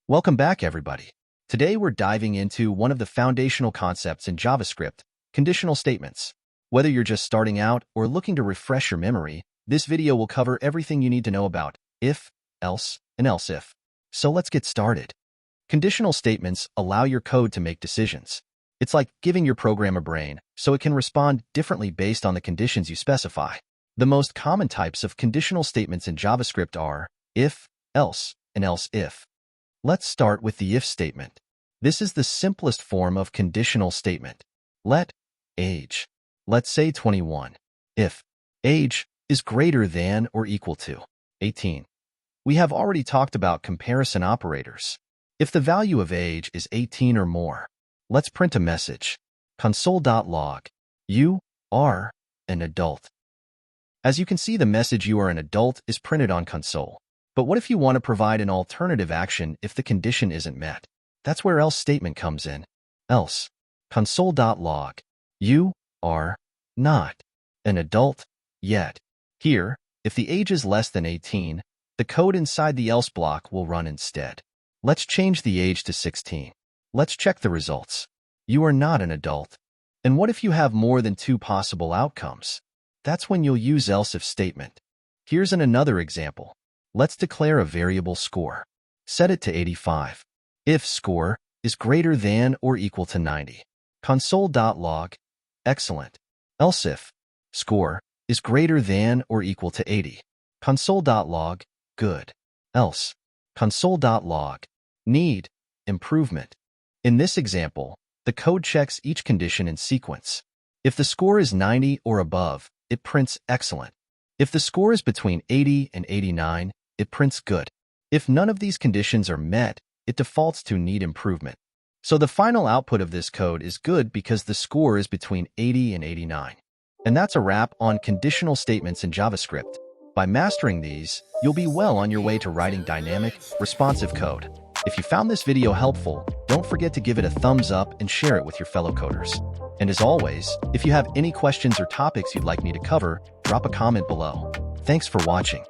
Welcome back, everybody. Today we're diving into one of the foundational concepts in JavaScript, conditional statements. Whether you're just starting out or looking to refresh your memory, this video will cover everything you need to know about if, else, and else if. So let's get started. Conditional statements allow your code to make decisions. It's like giving your program a brain, so it can respond differently based on the conditions you specify. The most common types of conditional statements in JavaScript are if, else, and else if. Let's start with the if statement. This is the simplest form of conditional statement. Let age, let's say 21, if age is greater than or equal to 18. We have already talked about comparison operators. If the value of age is 18 or more, let's print a message, console.log, you are an adult. As you can see, the message you are an adult is printed on console. But what if you want to provide an alternative action if the condition isn't met? That's where else statement comes in. Else, console.log, you are not an adult yet. Here, if the age is less than 18, the code inside the else block will run instead. Let's change the age to 16. Let's check the results. You are not an adult. And what if you have more than two possible outcomes? That's when you'll use else if statement. Here's another example. Let's declare a variable score. Set it to 85. If score is greater than or equal to 90. Console.log, excellent. Else if score is greater than or equal to 80. Console.log, good. Else, console.log, need improvement. In this example, the code checks each condition in sequence. If the score is 90 or above, it prints excellent. If the score is between 80 and 89, it prints good. If none of these conditions are met, it defaults to need improvement. So the final output of this code is good because the score is between 80 and 89. And that's a wrap on conditional statements in JavaScript. By mastering these, you'll be well on your way to writing dynamic, responsive code. If you found this video helpful, don't forget to give it a thumbs up and share it with your fellow coders. And as always, if you have any questions or topics you'd like me to cover, drop a comment below. Thanks for watching.